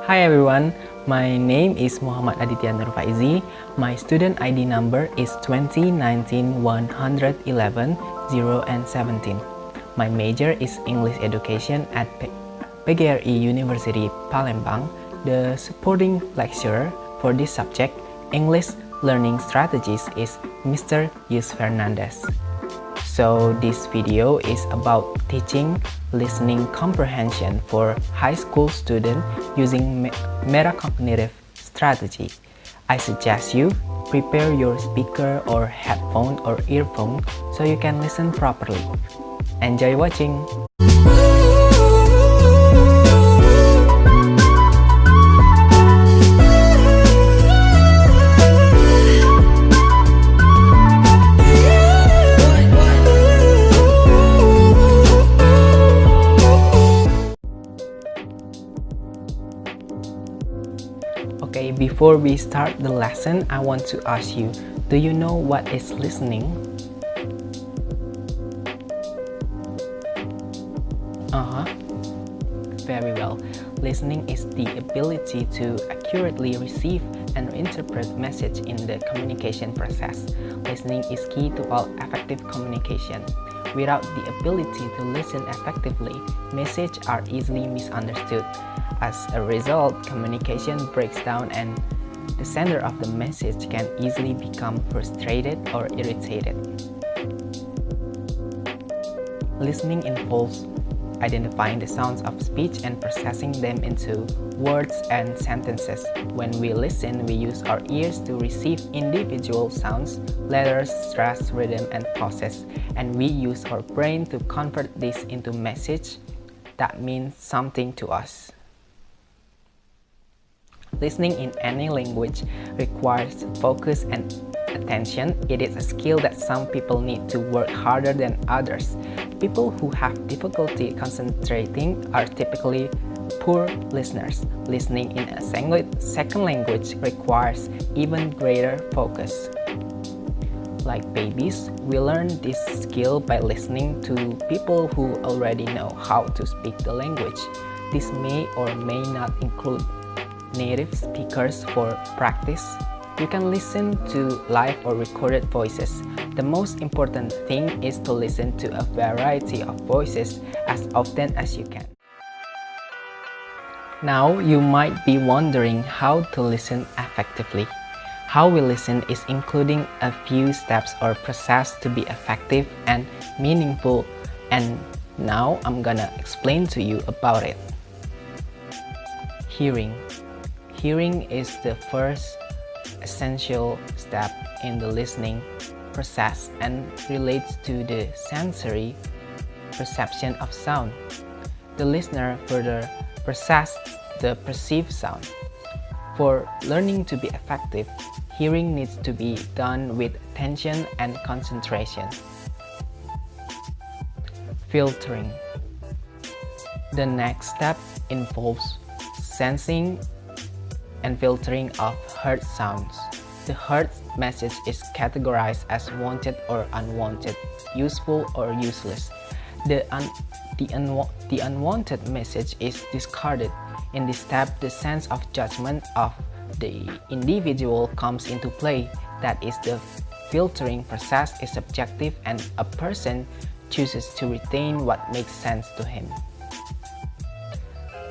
Hi everyone, my name is Muhammad Aditya Nurfaizi. My student ID number is 2019-111-0 and 17. My major is English Education at PGRI University Palembang. The supporting lecturer for this subject, English Learning Strategies, is Mr. Yus Fernandez. So this video is about teaching listening comprehension for high school students using metacognitive strategy. I suggest you prepare your speaker or headphone or earphone so you can listen properly. Enjoy watching! Okay, before we start the lesson, I want to ask you, do you know what is listening? Very well. Listening is the ability to accurately receive and interpret message in the communication process. Listening is key to all effective communication. Without the ability to listen effectively, messages are easily misunderstood. As a result, communication breaks down and the sender of the message can easily become frustrated or irritated. Listening involves identifying the sounds of speech and processing them into words and sentences. When we listen, we use our ears to receive individual sounds, letters, stress, rhythm, and pauses, and we use our brain to convert this into message that means something to us. Listening in any language requires focus and attention. It is a skill that some people need to work harder than others. People who have difficulty concentrating are typically poor listeners. Listening in a second language requires even greater focus. Like babies, we learn this skill by listening to people who already know how to speak the language. This may or may not include native speakers for practice. You can listen to live or recorded voices. The most important thing is to listen to a variety of voices as often as you can. Now you might be wondering how to listen effectively. How we listen is including a few steps or process to be effective and meaningful, and now I'm gonna explain to you about it. Hearing. Hearing is the first essential step in the listening process and relates to the sensory perception of sound. The listener further processes the perceived sound. For learning to be effective, hearing needs to be done with attention and concentration. Filtering. The next step involves sensing and filtering of heard sounds. The heard message is categorized as wanted or unwanted, useful or useless. The unwanted message is discarded. In this step, the sense of judgment of the individual comes into play. That is, the filtering process is subjective and a person chooses to retain what makes sense to him.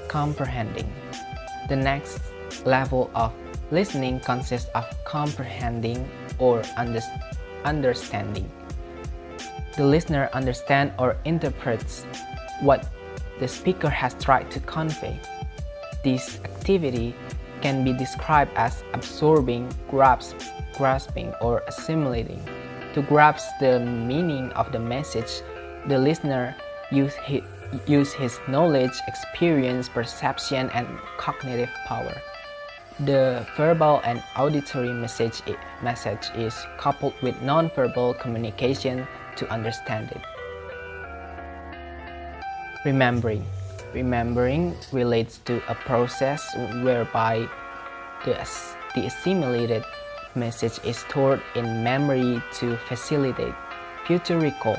Comprehending. The next level of listening consists of comprehending or understanding. The listener understands or interprets what the speaker has tried to convey. This activity can be described as absorbing, grasping, or assimilating. To grasp the meaning of the message, the listener uses his knowledge, experience, perception, and cognitive power. The verbal and auditory message is coupled with non-verbal communication to understand it. Remembering. Remembering relates to a process whereby the assimilated message is stored in memory to facilitate future recall.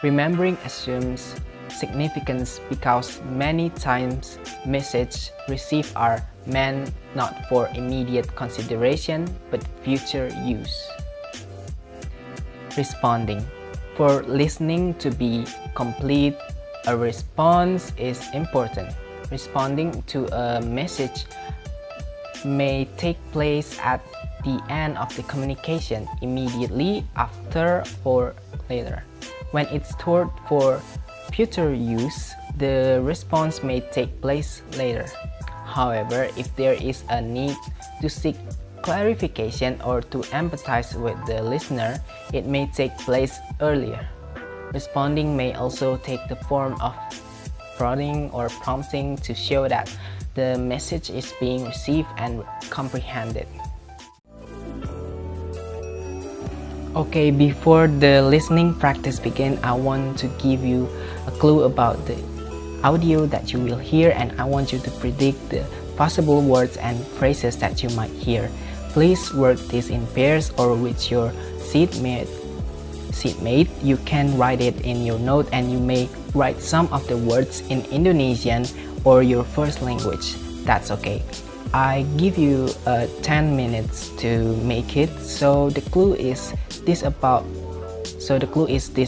Remembering assumes significance because many times messages received are meant not for immediate consideration but future use. Responding. For listening to be complete, a response is important. Responding to a message may take place at the end of the communication, immediately after, or later. When it's stored for future use, the response may take place later. However, if there is a need to seek clarification or to empathize with the listener, it may take place earlier. Responding may also take the form of prodding or prompting to show that the message is being received and comprehended. Okay, before the listening practice begins, I want to give you a clue about the audio that you will hear, and I want you to predict the possible words and phrases that you might hear. Please work this in pairs or with your seatmate. You can write it in your note, and you may write some of the words in Indonesian or your first language. That's okay. I give you 10 minutes to make it. So the clue is this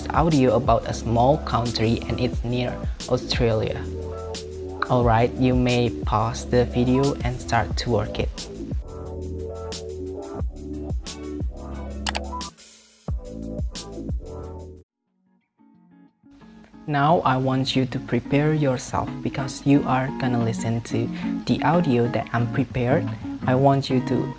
audio about a small country, and it's near Australia. Alright, you may pause the video and start to work it. Now I want you to prepare yourself because you are gonna listen to the audio that I'm prepared. I want you to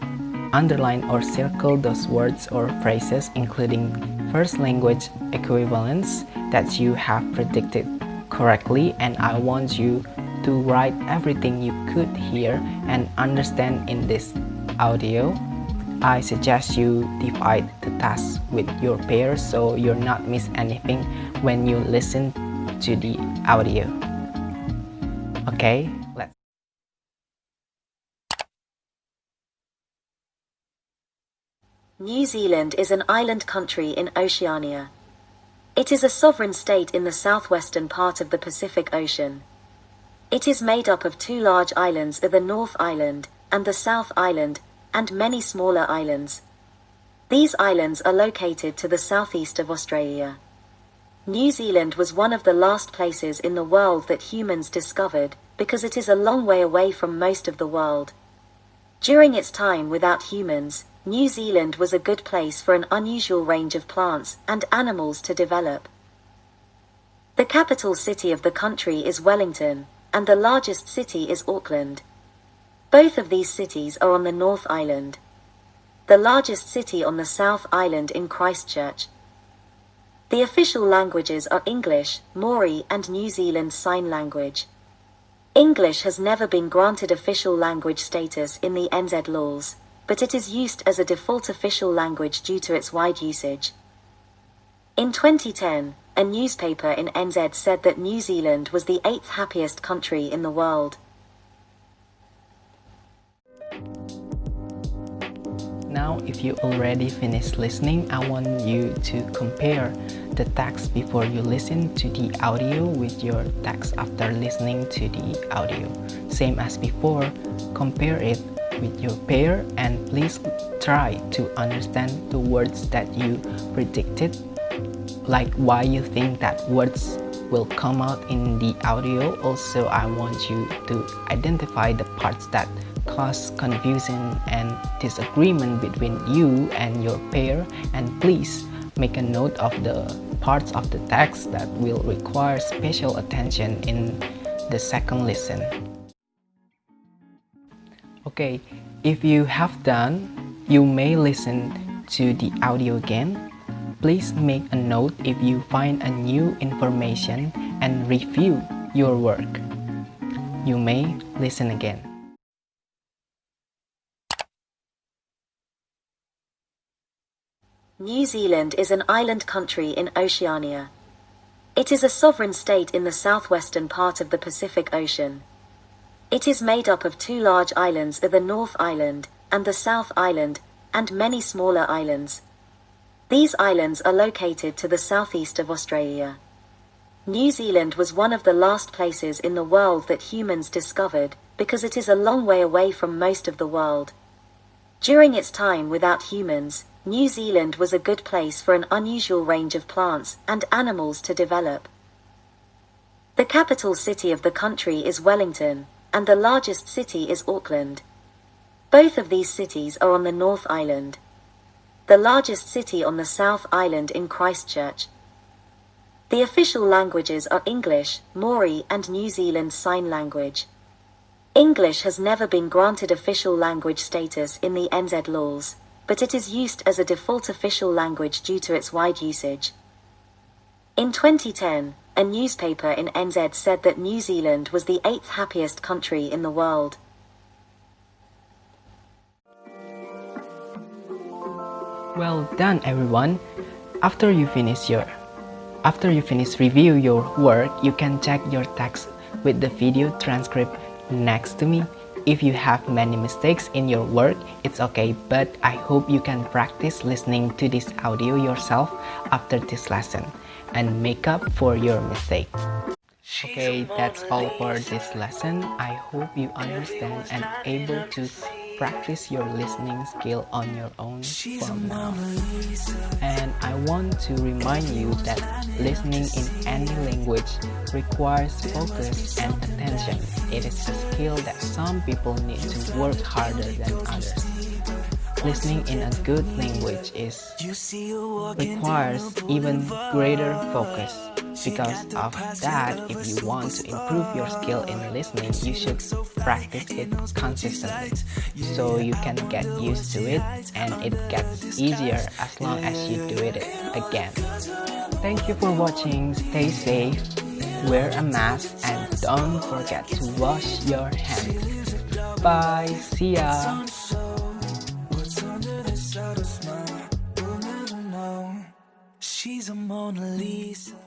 underline or circle those words or phrases including first language equivalents that you have predicted correctly, and I want you to write everything you could hear and understand in this audio. I suggest you divide the task with your peers so you're not miss anything when you listen to the audio. Okay, let's. New Zealand is an island country in Oceania. It is a sovereign state in the southwestern part of the Pacific Ocean. It is made up of two large islands, the North Island and the South Island, and many smaller islands. These islands are located to the southeast of Australia. New Zealand was one of the last places in the world that humans discovered because it is a long way away from most of the world. During its time without humans, New Zealand was a good place for an unusual range of plants and animals to develop. The capital city of the country is Wellington, and the largest city is Auckland. Both of these cities are on the North Island. The largest city on the South Island in Christchurch. The official languages are English, Maori, and New Zealand Sign Language. English has never been granted official language status in the NZ laws, but it is used as a default official language due to its wide usage. In 2010, a newspaper in NZ said that New Zealand was the 8th happiest country in the world. Now, if you already finished listening, I want you to compare the text before you listen to the audio with your text after listening to the audio. Same as before, compare it with your pair, and please try to understand the words that you predicted, like why you think that words will come out in the audio. Also, I want you to identify the parts that cause confusion and disagreement between you and your pair, and please make a note of the parts of the text that will require special attention in the second listen. Okay, if you have done, you may listen to the audio again. Please make a note if you find a new information and review your work. You may listen again. New Zealand is an island country in Oceania. It is a sovereign state in the southwestern part of the Pacific Ocean. It is made up of two large islands, the North Island and the South Island, and many smaller islands. These islands are located to the southeast of Australia. New Zealand was one of the last places in the world that humans discovered, because it is a long way away from most of the world. During its time without humans, New Zealand was a good place for an unusual range of plants and animals to develop. The capital city of the country is Wellington, and the largest city is Auckland. Both of these cities are on the North Island. The largest city on the South Island in Christchurch. The official languages are English, Maori, and New Zealand Sign Language. English has never been granted official language status in the NZ laws, but it is used as a default official language due to its wide usage. In 2010, a newspaper in NZ said that New Zealand was the 8th happiest country in the world. Well done, everyone. After you finish review your work, you can check your text with the video transcript next to me. If you have many mistakes in your work, it's okay, but I hope you can practice listening to this audio yourself after this lesson and make up for your mistake. Okay, that's all for this lesson. I hope you understand and able to practice your listening skill on your own from now. And I want to remind you that listening in any language requires focus and attention. It is a skill that some people need to work harder than others. Listening in a good language requires even greater focus. Because of that, if you want to improve your skill in listening, you should practice it consistently so you can get used to it and it gets easier as long as you do it again. Thank you for watching. Stay safe, wear a mask, and don't forget to wash your hands. Bye, see ya. She's a Mona Lisa.